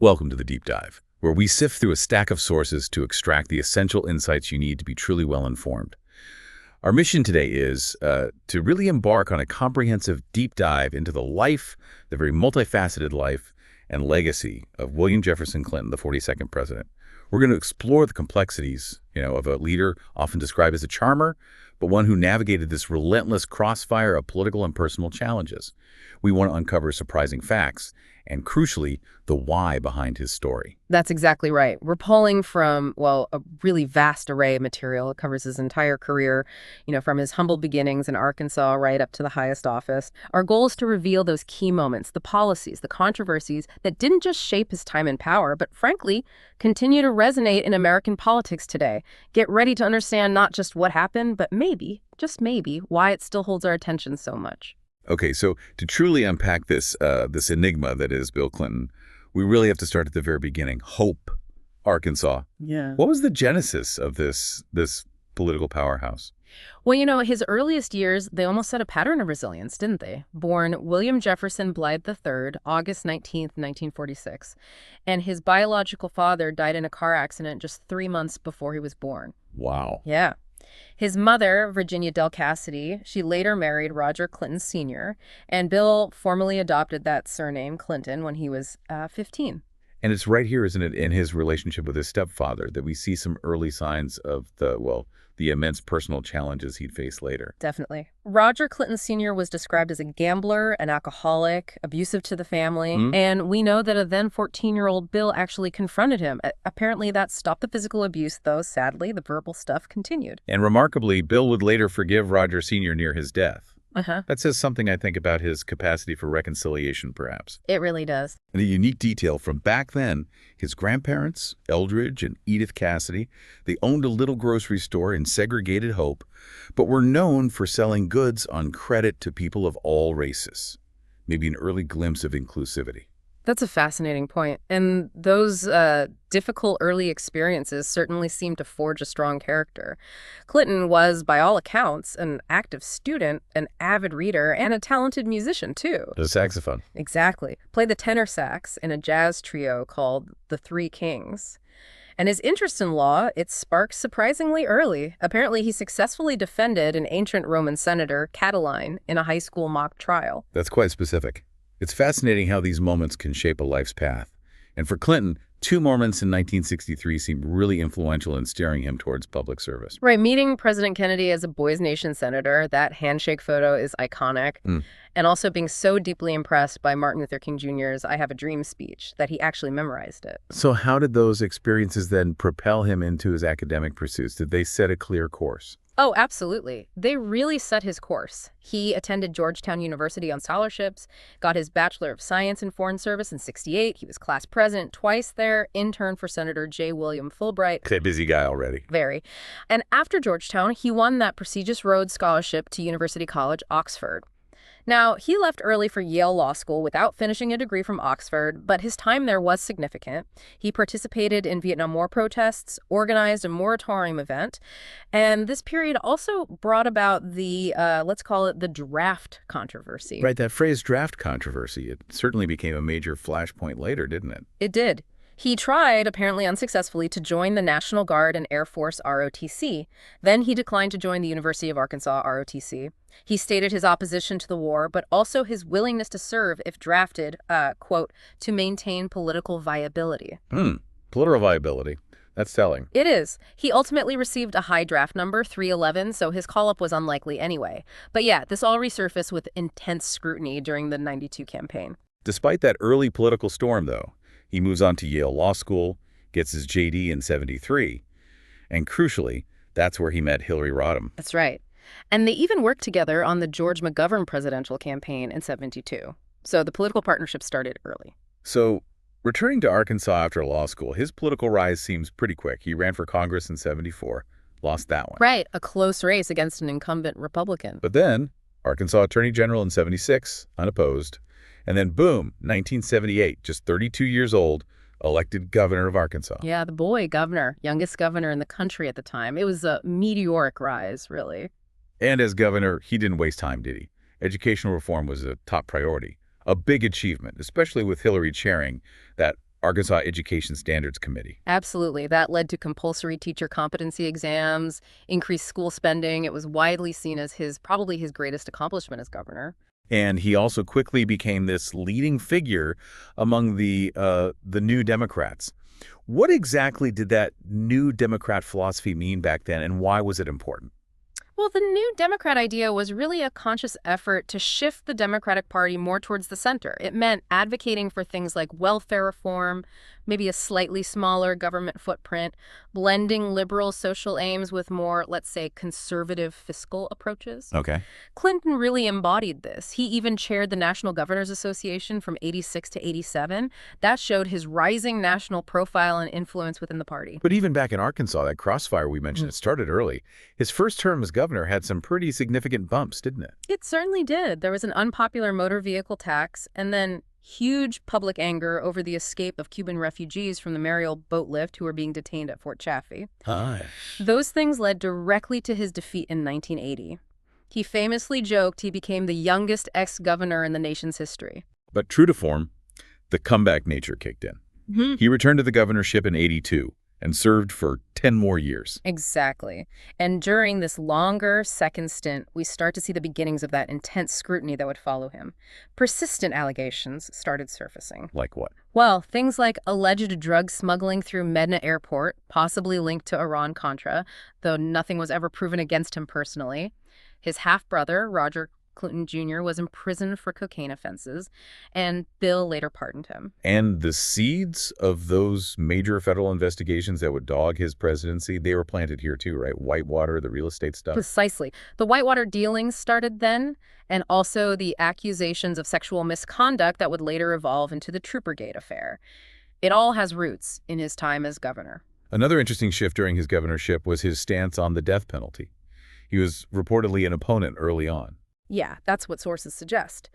Welcome to the Deep Dive, where we sift through a stack of sources to extract the essential insights you need to be truly well-informed. Our mission today is to really embark on a comprehensive deep dive into the life, the very multifaceted life and legacy of William Jefferson Clinton, the 42nd president. We're going to explore the complexities, of a leader often described as a charmer, but one who navigated this relentless crossfire of political and personal challenges. We want to uncover surprising facts and, crucially, the why behind his story. That's exactly right. We're pulling from, a really vast array of material. It covers his entire career, from his humble beginnings in Arkansas right up to the highest office. Our goal is to reveal those key moments, the policies, the controversies that didn't just shape his time in power, but frankly, continue to resonate in American politics today. Get ready to understand not just what happened, but maybe, just maybe, why it still holds our attention so much. Okay, so to truly unpack this enigma that is Bill Clinton, we really have to start at the very beginning. Hope, Arkansas. Yeah. What was the genesis of this political powerhouse? Well, his earliest years, they almost set a pattern of resilience, didn't they? Born William Jefferson Blythe III, August 19th, 1946. And his biological father died in a car accident just 3 months before he was born. Wow. Yeah. His mother, Virginia Del Cassidy, she later married Roger Clinton Sr., and Bill formally adopted that surname, Clinton, when he was 15. And it's right here, isn't it, in his relationship with his stepfather that we see some early signs of the immense personal challenges he'd face later. Definitely. Roger Clinton Sr. was described as a gambler, an alcoholic, abusive to the family, and we know that a then 14-year-old Bill actually confronted him. Apparently that stopped the physical abuse, though sadly the verbal stuff continued. And remarkably, Bill would later forgive Roger Sr. near his death. Uh-huh. That says something, I think, about his capacity for reconciliation, perhaps. It really does. And a unique detail from back then, his grandparents, Eldridge and Edith Cassidy, they owned a little grocery store in segregated Hope, but were known for selling goods on credit to people of all races. Maybe an early glimpse of inclusivity. That's a fascinating point. And those difficult early experiences certainly seem to forge a strong character. Clinton was, by all accounts, an active student, an avid reader, and a talented musician, too. The saxophone. Exactly. Played the tenor sax in a jazz trio called the Three Kings. And his interest in law, it sparked surprisingly early. Apparently, he successfully defended an ancient Roman senator, Catiline, in a high school mock trial. That's quite specific. It's fascinating how these moments can shape a life's path. And for Clinton, 2 moments in 1963 seemed really influential in steering him towards public service. Right, meeting President Kennedy as a Boys Nation senator, that handshake photo is iconic. And also being so deeply impressed by Martin Luther King Jr.'s I Have a Dream speech that he actually memorized it. So how did those experiences then propel him into his academic pursuits? Did they set a clear course? Oh, absolutely. They really set his course. He attended Georgetown University on scholarships, got his Bachelor of Science in Foreign Service in '68. He was class president twice there, intern for Senator J. William Fulbright. Okay, busy guy already. Very. And after Georgetown, he won that prestigious Rhodes Scholarship to University College, Oxford. Now, he left early for Yale Law School without finishing a degree from Oxford, but his time there was significant. He participated in Vietnam War protests, organized a moratorium event, and this period also brought about the, let's call it the draft controversy. Right, that phrase draft controversy, it certainly became a major flashpoint later, didn't it? It did. He tried, apparently unsuccessfully, to join the National Guard and Air Force ROTC. Then he declined to join the University of Arkansas ROTC. He stated his opposition to the war, but also his willingness to serve if drafted, quote, to maintain political viability. Political viability. That's telling. It is. He ultimately received a high draft number, 311, so his call-up was unlikely anyway. But yeah, this all resurfaced with intense scrutiny during the '92 campaign. Despite that early political storm, though, he moves on to Yale Law School, gets his JD in '73, and crucially, that's where he met Hillary Rodham. That's right. And they even worked together on the George McGovern presidential campaign in '72. So the political partnership started early. So, returning to Arkansas after law school, his political rise seems pretty quick. He ran for Congress in '74, lost that one. Right, a close race against an incumbent Republican. But then, Arkansas Attorney General in '76, unopposed. And then, boom, 1978, just 32 years old, elected governor of Arkansas. Yeah, the boy governor, youngest governor in the country at the time. It was a meteoric rise, really. And as governor, he didn't waste time, did he? Educational reform was a top priority, a big achievement, especially with Hillary chairing that Arkansas Education Standards Committee. Absolutely. That led to compulsory teacher competency exams, increased school spending. It was widely seen as probably his greatest accomplishment as governor. And he also quickly became this leading figure among the New Democrats. What exactly did that New Democrat philosophy mean back then, and why was it important? Well, the New Democrat idea was really a conscious effort to shift the Democratic Party more towards the center. It meant advocating for things like welfare reform, maybe a slightly smaller government footprint, blending liberal social aims with more, let's say, conservative fiscal approaches. Okay. Clinton really embodied this. He even chaired the National Governors Association from '86 to '87. That showed his rising national profile and influence within the party. But even back in Arkansas, that crossfire we mentioned, it started early. His first term as governor had some pretty significant bumps, didn't it? It certainly did. There was an unpopular motor vehicle tax, and then huge public anger over the escape of Cuban refugees from the Mariel boat lift who were being detained at Fort Chaffee. Hi. Those things led directly to his defeat in 1980. He famously joked he became the youngest ex-governor in the nation's history. But true to form, the comeback nature kicked in. He returned to the governorship in '82 and served for 10 more years. Exactly. And during this longer second stint, we start to see the beginnings of that intense scrutiny that would follow him. Persistent allegations started surfacing. Like what? Well, things like alleged drug smuggling through Medina Airport, possibly linked to Iran-Contra, though nothing was ever proven against him personally. His half-brother, Roger Clinton Jr., was imprisoned for cocaine offenses, and Bill later pardoned him. And the seeds of those major federal investigations that would dog his presidency, they were planted here too, right? Whitewater, the real estate stuff. Precisely. The Whitewater dealings started then, and also the accusations of sexual misconduct that would later evolve into the Troopergate affair. It all has roots in his time as governor. Another interesting shift during his governorship was his stance on the death penalty. He was reportedly an opponent early on. Yeah, that's what sources suggest.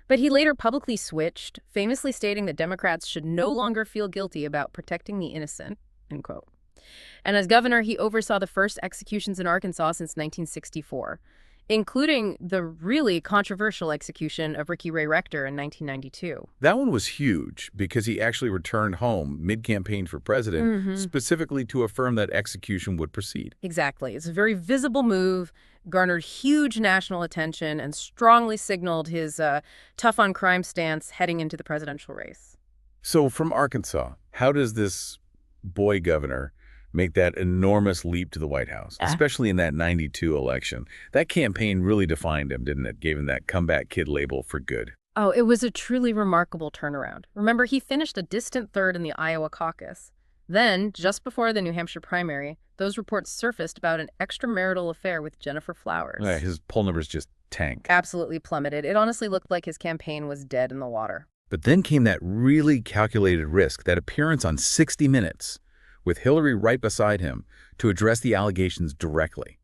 But he later publicly switched, famously stating that Democrats should no longer feel guilty about protecting the innocent, end quote. And as governor, he oversaw the first executions in Arkansas since 1964, including the really controversial execution of Ricky Ray Rector in 1992. That one was huge because he actually returned home mid-campaign for president, specifically to affirm that execution would proceed. Exactly. It's a very visible move, garnered huge national attention, and strongly signaled his tough-on-crime stance heading into the presidential race. So from Arkansas, how does this boy governor make that enormous leap to the White House, especially in that '92 election? That campaign really defined him, didn't it? Gave him that comeback kid label for good. Oh, it was a truly remarkable turnaround. Remember, he finished a distant third in the Iowa caucus. Then, just before the New Hampshire primary, those reports surfaced about an extramarital affair with Jennifer Flowers. Yeah, his poll numbers just tanked. Absolutely plummeted. It honestly looked like his campaign was dead in the water. But then came that really calculated risk, that appearance on 60 Minutes, with Hillary right beside him to address the allegations directly.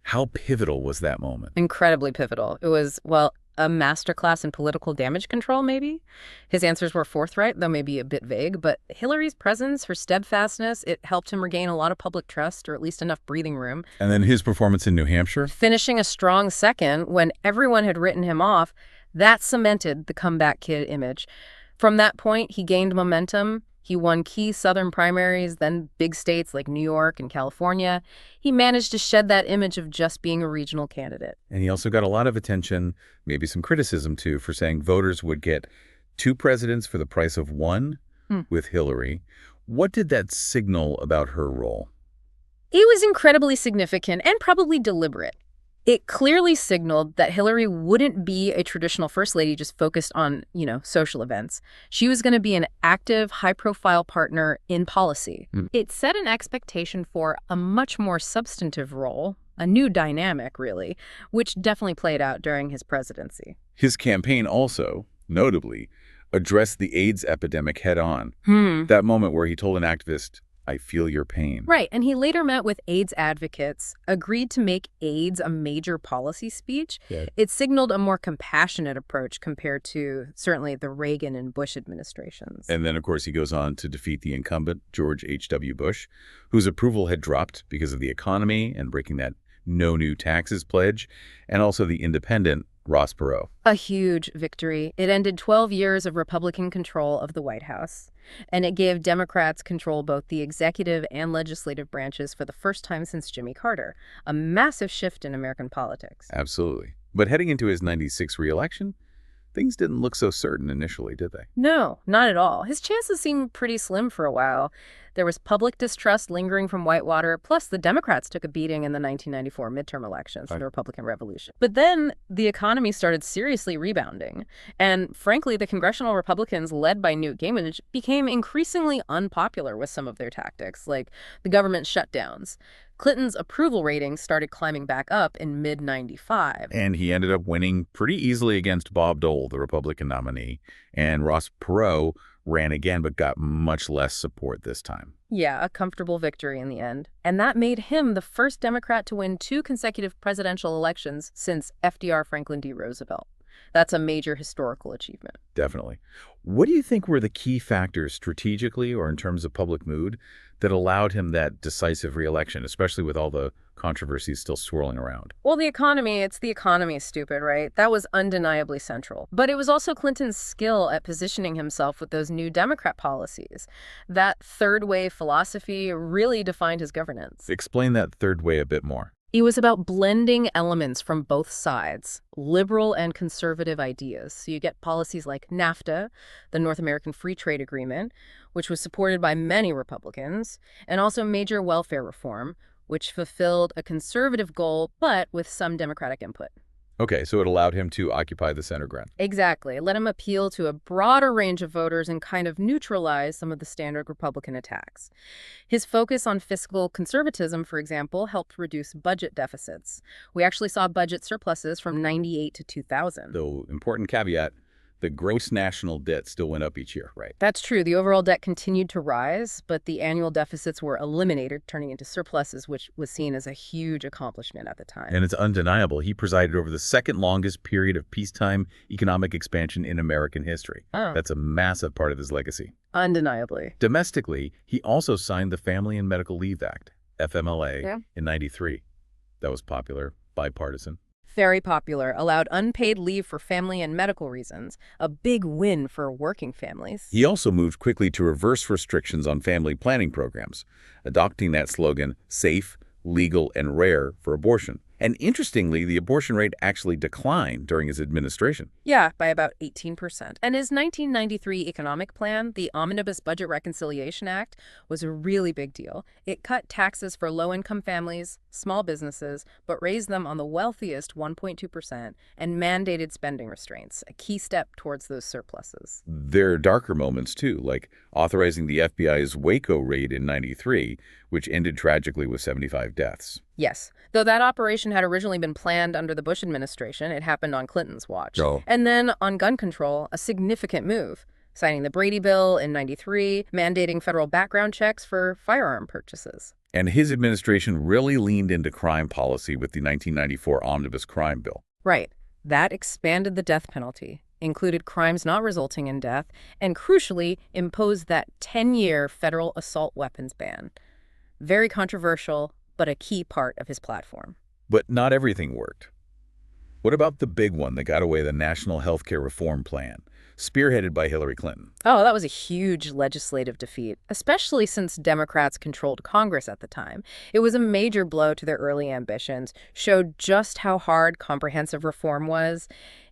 How pivotal was that moment? Incredibly pivotal. It was, well, a masterclass in political damage control, maybe? His answers were forthright, though maybe a bit vague, but Hillary's presence, her steadfastness, it helped him regain a lot of public trust, or at least enough breathing room. And then his performance in New Hampshire? Finishing a strong second when everyone had written him off, that cemented the comeback kid image. From that point, he gained momentum. He won key Southern primaries, then big states like New York and California. He managed to shed that image of just being a regional candidate. And he also got a lot of attention, maybe some criticism too, for saying voters would get 2 presidents for the price of 1 with Hillary. What did that signal about her role? It was incredibly significant and probably deliberate. It clearly signaled that Hillary wouldn't be a traditional first lady just focused on, social events. She was going to be an active, high-profile partner in policy. It set an expectation for a much more substantive role, a new dynamic, really, which definitely played out during his presidency. His campaign also, notably, addressed the AIDS epidemic head-on. That moment where he told an activist, "I feel your pain." Right, and he later met with AIDS advocates, agreed to make AIDS a major policy speech. Yeah. It signaled a more compassionate approach compared to, certainly, the Reagan and Bush administrations. And then, of course, he goes on to defeat the incumbent, George H.W. Bush, whose approval had dropped because of the economy and breaking that no new taxes pledge, and also the independent Ross Perot. A huge victory. It ended 12 years of Republican control of the White House, and it gave Democrats control both the executive and legislative branches for the first time since Jimmy Carter, a massive shift in American politics. Absolutely. But heading into his 96 re-election, things didn't look so certain initially, did they? No, not at all. His chances seemed pretty slim for a while. There was public distrust lingering from Whitewater, plus the Democrats took a beating in the 1994 midterm elections for the Republican Revolution. But then the economy started seriously rebounding. And frankly, the congressional Republicans, led by Newt Gingrich, became increasingly unpopular with some of their tactics, like the government shutdowns. Clinton's approval ratings started climbing back up in mid-95. And he ended up winning pretty easily against Bob Dole, the Republican nominee. And Ross Perot ran again, but got much less support this time. Yeah, a comfortable victory in the end. And that made him the first Democrat to win 2 consecutive presidential elections since FDR Franklin D. Roosevelt. That's a major historical achievement. Definitely. What do you think were the key factors strategically or in terms of public mood that allowed him that decisive re-election, especially with all the controversies still swirling around? Well, it's the economy, stupid, right? That was undeniably central. But it was also Clinton's skill at positioning himself with those new Democrat policies. That third wave philosophy really defined his governance. Explain that third way a bit more. It was about blending elements from both sides, liberal and conservative ideas. So you get policies like NAFTA, the North American Free Trade Agreement, which was supported by many Republicans, and also major welfare reform, which fulfilled a conservative goal, but with some Democratic input. Okay, so it allowed him to occupy the center ground. Exactly. It let him appeal to a broader range of voters and kind of neutralize some of the standard Republican attacks. His focus on fiscal conservatism, for example, helped reduce budget deficits. We actually saw budget surpluses from 98 to 2000. Though, important caveat, the gross national debt still went up each year, right? That's true. The overall debt continued to rise, but the annual deficits were eliminated, turning into surpluses, which was seen as a huge accomplishment at the time. And it's undeniable. He presided over the second longest period of peacetime economic expansion in American history. Oh. That's a massive part of his legacy. Undeniably. Domestically, he also signed the Family and Medical Leave Act, FMLA, in '93. That was popular, bipartisan. Very popular, allowed unpaid leave for family and medical reasons, a big win for working families. He also moved quickly to reverse restrictions on family planning programs, adopting that slogan, safe, legal, and rare for abortion. And interestingly, the abortion rate actually declined during his administration. Yeah, by about 18%. And his 1993 economic plan, the Omnibus Budget Reconciliation Act, was a really big deal. It cut taxes for low-income families, small businesses, but raised them on the wealthiest 1.2% and mandated spending restraints, a key step towards those surpluses. There are darker moments, too, like authorizing the FBI's Waco raid in '93, which ended tragically with 75 deaths. Yes, though that operation had originally been planned under the Bush administration, it happened on Clinton's watch. Oh. And then on gun control, a significant move, signing the Brady Bill in '93, mandating federal background checks for firearm purchases. And his administration really leaned into crime policy with the 1994 Omnibus Crime Bill. Right. That expanded the death penalty, included crimes not resulting in death, and crucially, imposed that 10-year federal assault weapons ban. Very controversial, but a key part of his platform. But not everything worked. What about the big one that got away, the National Healthcare Reform Plan, spearheaded by Hillary Clinton? Oh, that was a huge legislative defeat, especially since Democrats controlled Congress at the time. It was a major blow to their early ambitions, showed just how hard comprehensive reform was,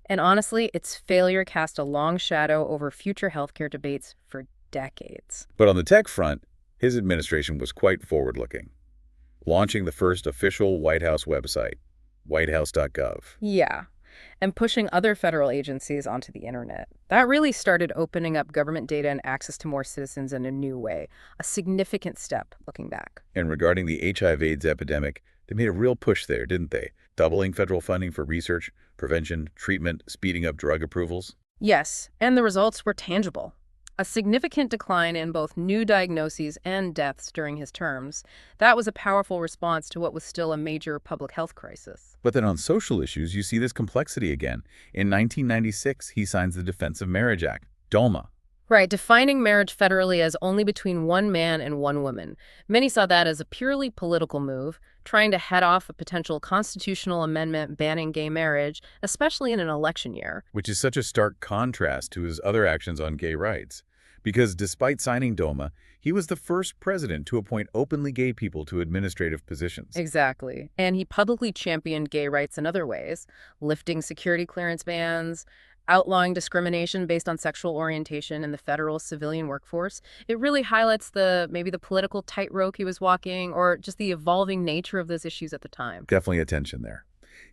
and honestly, its failure cast a long shadow over future healthcare debates for decades. But on the tech front, his administration was quite forward-looking, launching the first official White House website, whitehouse.gov. Yeah, and pushing other federal agencies onto the internet. That really started opening up government data and access to more citizens in a new way, a significant step looking back. And regarding the HIV/AIDS epidemic, they made a real push there, didn't they? Doubling federal funding for research, prevention, treatment, speeding up drug approvals. Yes, and the results were tangible. A significant decline in both new diagnoses and deaths during his terms. That was a powerful response to what was still a major public health crisis. But then on social issues, you see this complexity again. In 1996, he signs the Defense of Marriage Act, DOMA, Right, defining marriage federally as only between one man and one woman. Many saw that as a purely political move, trying to head off a potential constitutional amendment banning gay marriage, especially in an election year. Which is such a stark contrast to his other actions on gay rights. Because despite signing DOMA, he was the first president to appoint openly gay people to administrative positions. Exactly. And he publicly championed gay rights in other ways, lifting security clearance bans, outlawing discrimination based on sexual orientation in the federal civilian workforce. It really highlights maybe the political tightrope he was walking or just the evolving nature of those issues at the time. Definitely a tension there.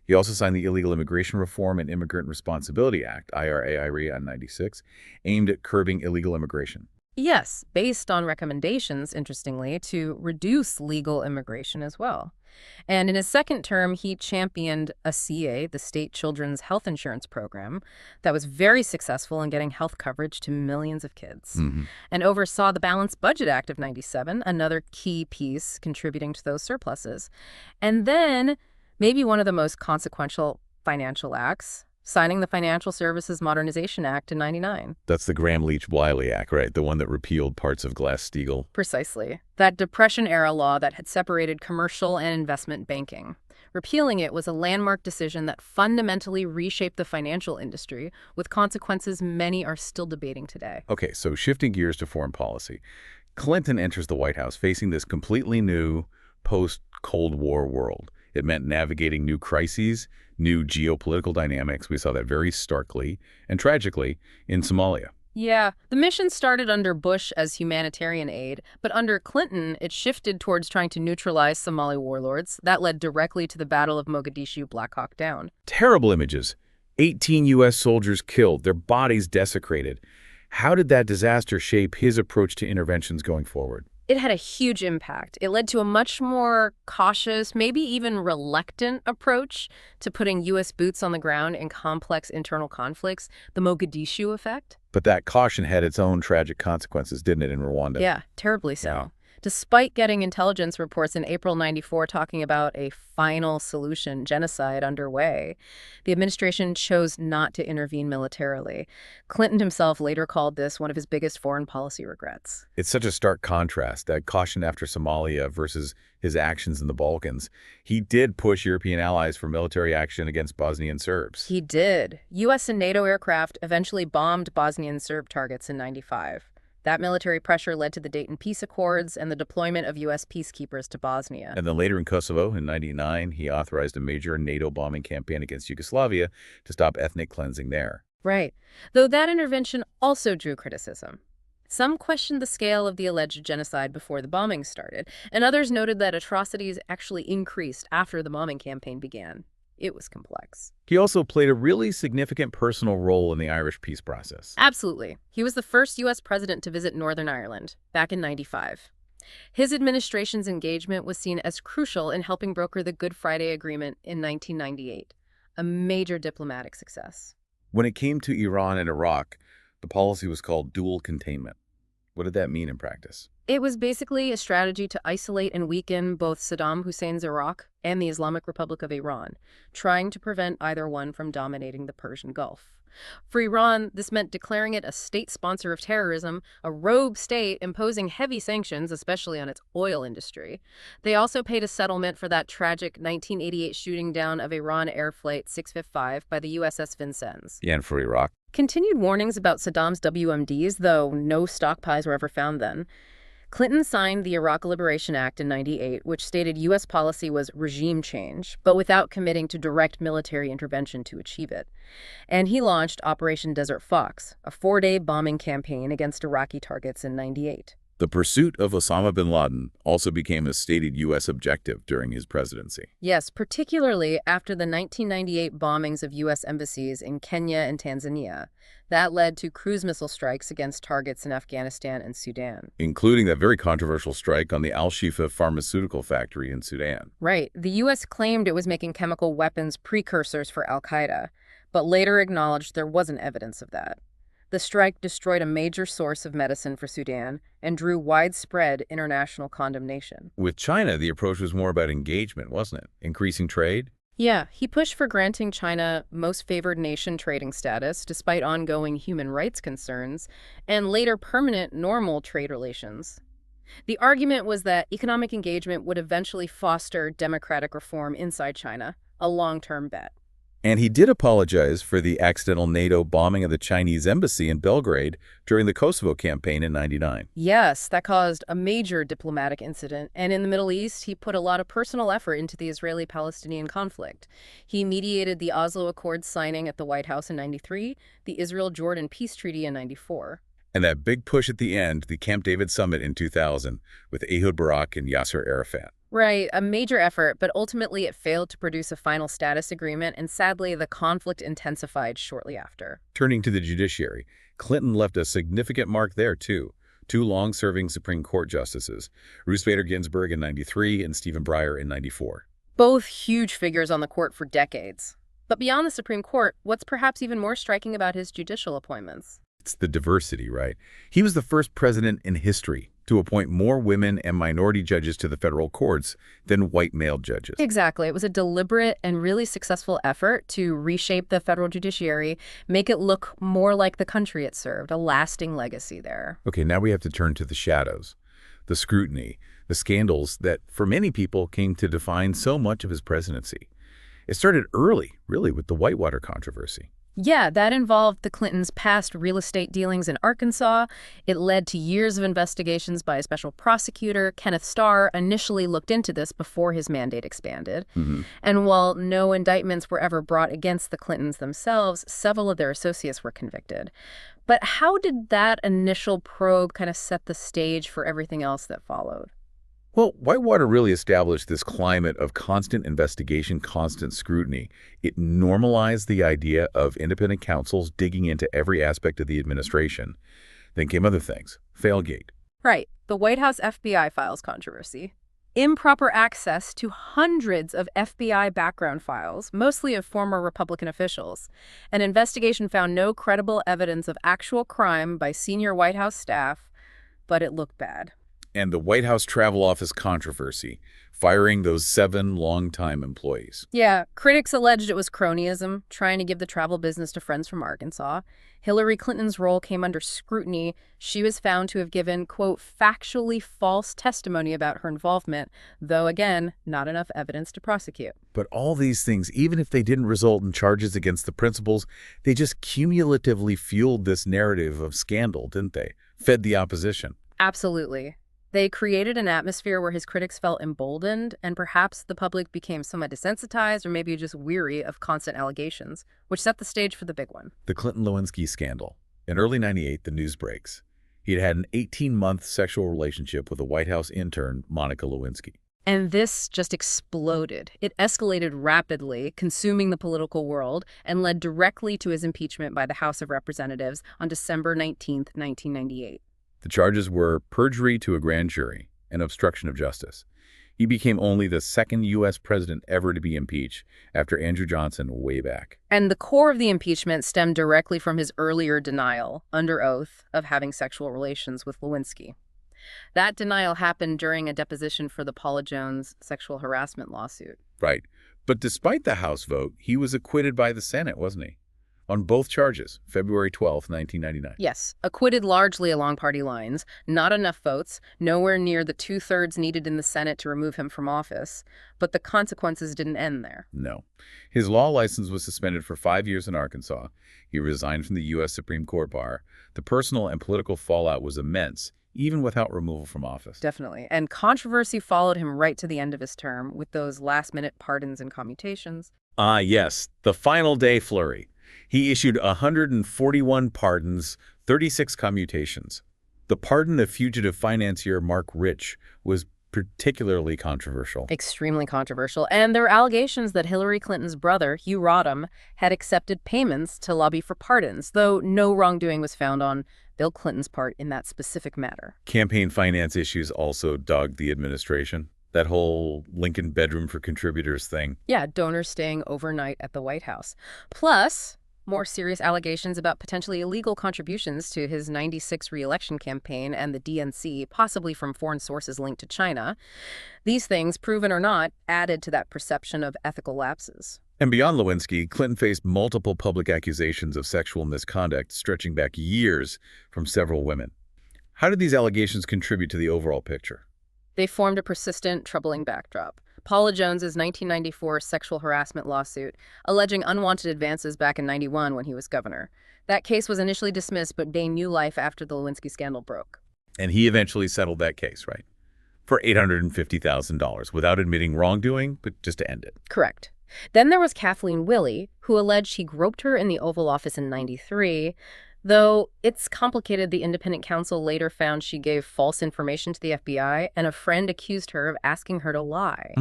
He also signed the Illegal Immigration Reform and Immigrant Responsibility Act, IRA in '96, aimed at curbing illegal immigration. Yes, based on recommendations, interestingly, to reduce legal immigration as well. And in his second term, he championed a CA, the State Children's Health Insurance Program, that was very successful in getting health coverage to millions of kids, and oversaw the Balanced Budget Act of '97, another key piece contributing to those surpluses. And then, maybe one of the most consequential financial acts, signing the Financial Services Modernization Act in '99. That's the Gramm-Leach-Bliley Act, right? The one that repealed parts of Glass-Steagall. Precisely. That Depression-era law that had separated commercial and investment banking. Repealing it was a landmark decision that fundamentally reshaped the financial industry, with consequences many are still debating today. Okay, so shifting gears to foreign policy. Clinton enters the White House facing this completely new post-Cold War world. It meant navigating new crises, new geopolitical dynamics. We saw that very starkly and tragically in Somalia. Yeah, the mission started under Bush as humanitarian aid, but under Clinton, it shifted towards trying to neutralize Somali warlords. That led directly to the Battle of Mogadishu, Black Hawk Down. Terrible images. 18 U.S. soldiers killed, their bodies desecrated. How did that disaster shape his approach to interventions going forward? It had a huge impact. It led to a much more cautious, maybe even reluctant approach to putting U.S. boots on the ground in complex internal conflicts, the Mogadishu effect. But that caution had its own tragic consequences, didn't it, in Rwanda? Yeah, terribly so. Yeah. Despite getting intelligence reports in April '94 talking about a final solution, genocide underway, the administration chose not to intervene militarily. Clinton himself later called this one of his biggest foreign policy regrets. It's such a stark contrast, that caution after Somalia versus his actions in the Balkans. He did push European allies for military action against Bosnian Serbs. He did. U.S. and NATO aircraft eventually bombed Bosnian Serb targets in '95. That military pressure led to the Dayton Peace Accords and the deployment of U.S. peacekeepers to Bosnia. And then later in Kosovo, in '99, he authorized a major NATO bombing campaign against Yugoslavia to stop ethnic cleansing there. Right. Though that intervention also drew criticism. Some questioned the scale of the alleged genocide before the bombing started, and others noted that atrocities actually increased after the bombing campaign began. It was complex. He also played a really significant personal role in the Irish peace process. Absolutely. He was the first U.S. president to visit Northern Ireland, back in '95. His administration's engagement was seen as crucial in helping broker the Good Friday Agreement in 1998, a major diplomatic success. When it came to Iran and Iraq, the policy was called dual containment. What did that mean in practice? It was basically a strategy to isolate and weaken both Saddam Hussein's Iraq and the Islamic Republic of Iran, trying to prevent either one from dominating the Persian Gulf. For Iran, this meant declaring it a state sponsor of terrorism, a rogue state imposing heavy sanctions, especially on its oil industry. They also paid a settlement for that tragic 1988 shooting down of Iran Air Flight 655 by the USS Vincennes. Yeah, and for Iraq? Continued warnings about Saddam's WMDs, though no stockpiles were ever found then. Clinton signed the Iraq Liberation Act in '98, which stated U.S. policy was regime change, but without committing to direct military intervention to achieve it. And he launched Operation Desert Fox, a 4-day bombing campaign against Iraqi targets in '98. The pursuit of Osama bin Laden also became a stated U.S. objective during his presidency. Yes, particularly after the 1998 bombings of U.S. embassies in Kenya and Tanzania. That led to cruise missile strikes against targets in Afghanistan and Sudan. Including that very controversial strike on the Al-Shifa pharmaceutical factory in Sudan. Right. The U.S. claimed it was making chemical weapons precursors for al-Qaeda, but later acknowledged there wasn't evidence of that. The strike destroyed a major source of medicine for Sudan and drew widespread international condemnation. With China, the approach was more about engagement, wasn't it? Increasing trade? Yeah, he pushed for granting China most favored nation trading status despite ongoing human rights concerns and later permanent normal trade relations. The argument was that economic engagement would eventually foster democratic reform inside China, a long-term bet. And he did apologize for the accidental NATO bombing of the Chinese embassy in Belgrade during the Kosovo campaign in '99. Yes, that caused a major diplomatic incident, and in the Middle East, he put a lot of personal effort into the Israeli-Palestinian conflict. He mediated the Oslo Accords signing at the White House in '93, the Israel-Jordan peace treaty in '94. And that big push at the end, the Camp David summit in 2000, with Ehud Barak and Yasser Arafat. Right, a major effort, but ultimately it failed to produce a final status agreement, and sadly, the conflict intensified shortly after. Turning to the judiciary, Clinton left a significant mark there, too. Two long-serving Supreme Court justices, Ruth Bader Ginsburg in '93 and Stephen Breyer in '94. Both huge figures on the court for decades. But beyond the Supreme Court, what's perhaps even more striking about his judicial appointments? It's the diversity, right? He was the first president in history to appoint more women and minority judges to the federal courts than white male judges. Exactly. It was a deliberate and really successful effort to reshape the federal judiciary, make it look more like the country it served, a lasting legacy there. Okay, now we have to turn to the shadows, the scrutiny, the scandals that, for many people, came to define so much of his presidency. It started early, really, with the Whitewater controversy. Yeah, that involved the Clintons' past real estate dealings in Arkansas. It led to years of investigations by a special prosecutor. Kenneth Starr initially looked into this before his mandate expanded. And while no indictments were ever brought against the Clintons themselves, several of their associates were convicted. But how did that initial probe kind of set the stage for everything else that followed? Well, Whitewater really established this climate of constant investigation, constant scrutiny. It normalized the idea of independent counsels digging into every aspect of the administration. Then came other things. Failgate. Right, the White House FBI files controversy. Improper access to hundreds of FBI background files, mostly of former Republican officials. An investigation found no credible evidence of actual crime by senior White House staff, but it looked bad. And the White House Travel Office controversy, firing those 7 longtime employees. Yeah, critics alleged it was cronyism, trying to give the travel business to friends from Arkansas. Hillary Clinton's role came under scrutiny. She was found to have given, quote, factually false testimony about her involvement, though, again, not enough evidence to prosecute. But all these things, even if they didn't result in charges against the principals, they just cumulatively fueled this narrative of scandal, didn't they? Fed the opposition. Absolutely. They created an atmosphere where his critics felt emboldened, and perhaps the public became somewhat desensitized or maybe just weary of constant allegations, which set the stage for the big one. The Clinton-Lewinsky scandal. In early '98, the news breaks. He'd had an 18-month sexual relationship with a White House intern, Monica Lewinsky. And this just exploded. It escalated rapidly, consuming the political world, and led directly to his impeachment by the House of Representatives on December 19, 1998. The charges were perjury to a grand jury and obstruction of justice. He became only the second U.S. president ever to be impeached after Andrew Johnson way back. And the core of the impeachment stemmed directly from his earlier denial, under oath, of having sexual relations with Lewinsky. That denial happened during a deposition for the Paula Jones sexual harassment lawsuit. Right. But despite the House vote, he was acquitted by the Senate, wasn't he? On both charges, February 12, 1999. Yes, acquitted largely along party lines, not enough votes, nowhere near the 2/3 needed in the Senate to remove him from office. But the consequences didn't end there. No. His law license was suspended for 5 years in Arkansas. He resigned from the U.S. Supreme Court bar. The personal and political fallout was immense, even without removal from office. Definitely. And controversy followed him right to the end of his term with those last-minute pardons and commutations. Ah, yes, the final day flurry. He issued 141 pardons, 36 commutations. The pardon of fugitive financier Mark Rich was particularly controversial. Extremely controversial. And there were allegations that Hillary Clinton's brother, Hugh Rodham, had accepted payments to lobby for pardons, though no wrongdoing was found on Bill Clinton's part in that specific matter. Campaign finance issues also dogged the administration. That whole Lincoln bedroom for contributors thing. Yeah, donors staying overnight at the White House. Plus, more serious allegations about potentially illegal contributions to his '96 re-election campaign and the DNC, possibly from foreign sources linked to China. These things, proven or not, added to that perception of ethical lapses. And beyond Lewinsky, Clinton faced multiple public accusations of sexual misconduct stretching back years from several women. How did these allegations contribute to the overall picture? They formed a persistent, troubling backdrop. Paula Jones's 1994 sexual harassment lawsuit, alleging unwanted advances back in '91 when he was governor. That case was initially dismissed but gained new life after the Lewinsky scandal broke. And he eventually settled that case, right? For $850,000 without admitting wrongdoing, but just to end it. Correct. Then there was Kathleen Willey, who alleged he groped her in the Oval Office in '93. Though it's complicated, the independent counsel later found she gave false information to the FBI, and a friend accused her of asking her to lie.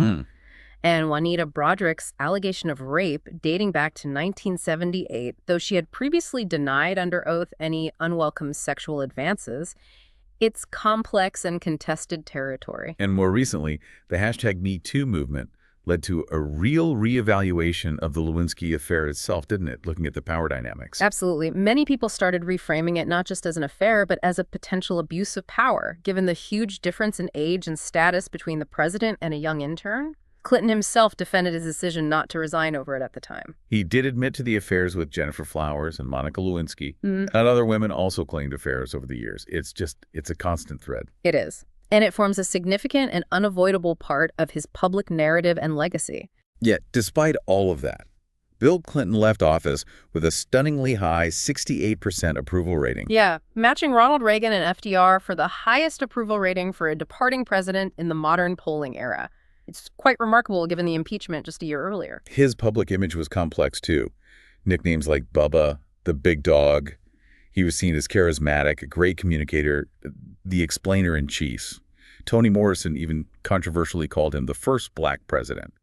And Juanita Broderick's allegation of rape, dating back to 1978, though she had previously denied under oath any unwelcome sexual advances, it's complex and contested territory. And more recently, the hashtag #MeToo movement led to a real reevaluation of the Lewinsky affair itself, didn't it, looking at the power dynamics? Absolutely. Many people started reframing it not just as an affair, but as a potential abuse of power, given the huge difference in age and status between the president and a young intern. Clinton himself defended his decision not to resign over it at the time. He did admit to the affairs with Jennifer Flowers and Monica Lewinsky, and other women also claimed affairs over the years. It's a constant thread. It is. And it forms a significant and unavoidable part of his public narrative and legacy. Yet, despite all of that, Bill Clinton left office with a stunningly high 68% approval rating. Yeah, matching Ronald Reagan and FDR for the highest approval rating for a departing president in the modern polling era. It's quite remarkable given the impeachment just a year earlier. His public image was complex, too. Nicknames like Bubba, the Big Dog. He was seen as charismatic, a great communicator, the explainer-in-chief. Toni Morrison even controversially called him the first black president.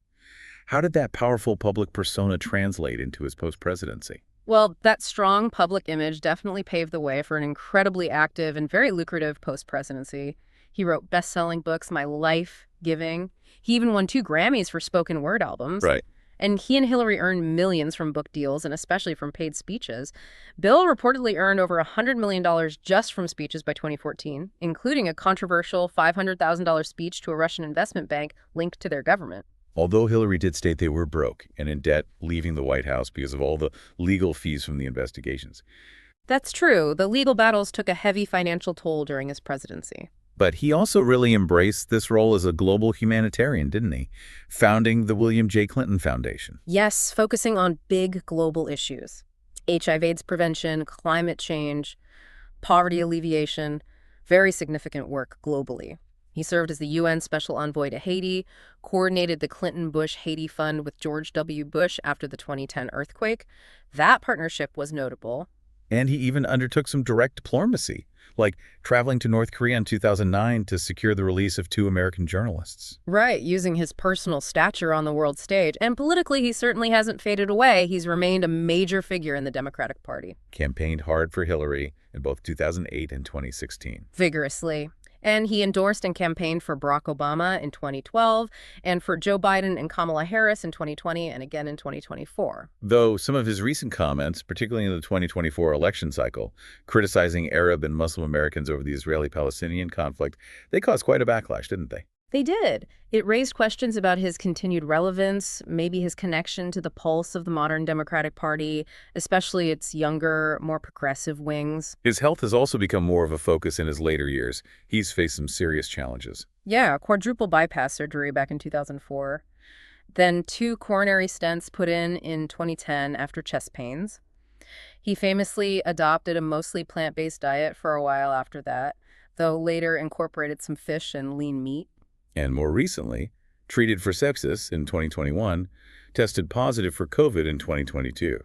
How did that powerful public persona translate into his post-presidency? Well, that strong public image definitely paved the way for an incredibly active and very lucrative post-presidency. He wrote best-selling books, My Life, Giving. He even won 2 Grammys for spoken word albums. Right. And he and Hillary earned millions from book deals and especially from paid speeches. Bill reportedly earned over $100 million just from speeches by 2014, including a controversial $500,000 speech to a Russian investment bank linked to their government. Although Hillary did state they were broke and in debt, leaving the White House because of all the legal fees from the investigations. That's true. The legal battles took a heavy financial toll during his presidency. But he also really embraced this role as a global humanitarian, didn't he? Founding the William J. Clinton Foundation. Yes, focusing on big global issues. HIV/AIDS prevention, climate change, poverty alleviation, very significant work globally. He served as the UN Special Envoy to Haiti, coordinated the Clinton-Bush Haiti Fund with George W. Bush after the 2010 earthquake. That partnership was notable. And he even undertook some direct diplomacy, like traveling to North Korea in 2009 to secure the release of 2 American journalists. Right, using his personal stature on the world stage. And politically, he certainly hasn't faded away. He's remained a major figure in the Democratic Party. Campaigned hard for Hillary in both 2008 and 2016. Vigorously. And he endorsed and campaigned for Barack Obama in 2012 and for Joe Biden and Kamala Harris in 2020 and again in 2024. Though some of his recent comments, particularly in the 2024 election cycle, criticizing Arab and Muslim Americans over the Israeli-Palestinian conflict, they caused quite a backlash, didn't they? They did. It raised questions about his continued relevance, maybe his connection to the pulse of the modern Democratic Party, especially its younger, more progressive wings. His health has also become more of a focus in his later years. He's faced some serious challenges. Yeah, quadruple bypass surgery back in 2004. Then 2 coronary stents put in 2010 after chest pains. He famously adopted a mostly plant-based diet for a while after that, though later incorporated some fish and lean meat. And more recently, treated for sepsis in 2021, tested positive for COVID in 2022,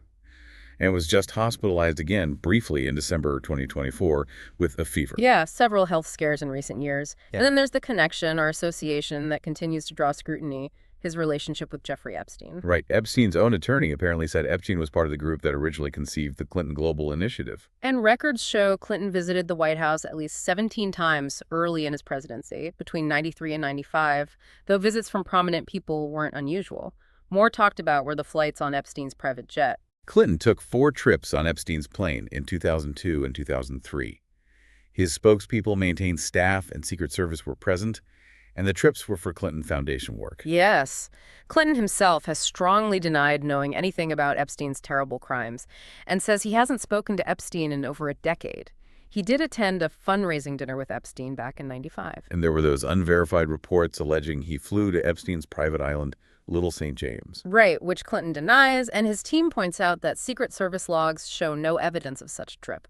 and was just hospitalized again briefly in December 2024 with a fever. Yeah, several health scares in recent years. Yeah. And then there's the connection or association that continues to draw scrutiny, his relationship with Jeffrey Epstein. Right. Epstein's own attorney apparently said Epstein was part of the group that originally conceived the Clinton Global Initiative. And records show Clinton visited the White House at least 17 times early in his presidency, between '93 and '95, though visits from prominent people weren't unusual. More talked about were the flights on Epstein's private jet. Clinton took 4 trips on Epstein's plane in 2002 and 2003. His spokespeople maintained staff and Secret Service were present, and the trips were for Clinton Foundation work. Yes. Clinton himself has strongly denied knowing anything about Epstein's terrible crimes and says he hasn't spoken to Epstein in over a decade. He did attend a fundraising dinner with Epstein back in '95. And there were those unverified reports alleging he flew to Epstein's private island, Little St. James. Right, which Clinton denies, and his team points out that Secret Service logs show no evidence of such a trip.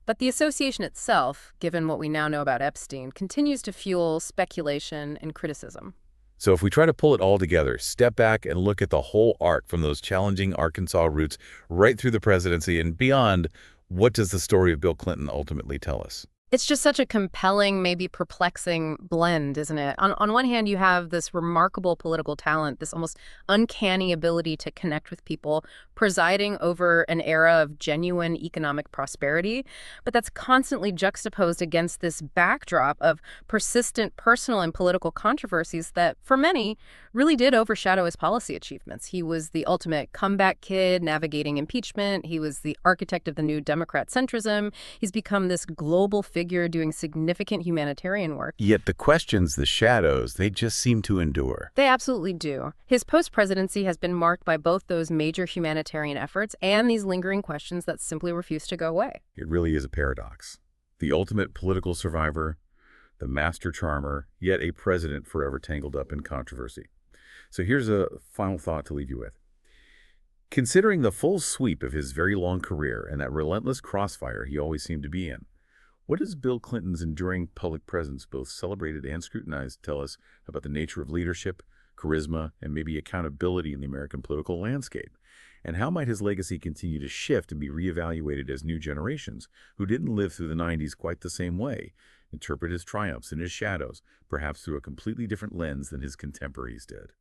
But the association itself, given what we now know about Epstein, continues to fuel speculation and criticism. So if we try to pull it all together, step back and look at the whole arc from those challenging Arkansas roots right through the presidency and beyond, what does the story of Bill Clinton ultimately tell us? It's just such a compelling, maybe perplexing blend, isn't it? On one hand, you have this remarkable political talent, this almost uncanny ability to connect with people, presiding over an era of genuine economic prosperity, but that's constantly juxtaposed against this backdrop of persistent personal and political controversies that, for many, really did overshadow his policy achievements. He was the ultimate comeback kid navigating impeachment. He was the architect of the new Democrat centrism. He's become this global figure doing significant humanitarian work. Yet the questions, the shadows, they just seem to endure. They absolutely do. His post-presidency has been marked by both those major humanitarian efforts and these lingering questions that simply refuse to go away. It really is a paradox. The ultimate political survivor, the master charmer, yet a president forever tangled up in controversy. So here's a final thought to leave you with. Considering the full sweep of his very long career and that relentless crossfire he always seemed to be in, what does Bill Clinton's enduring public presence, both celebrated and scrutinized, tell us about the nature of leadership, charisma, and maybe accountability in the American political landscape? And how might his legacy continue to shift and be reevaluated as new generations, who didn't live through the 90s quite the same way, interpret his triumphs and his shadows, perhaps through a completely different lens than his contemporaries did?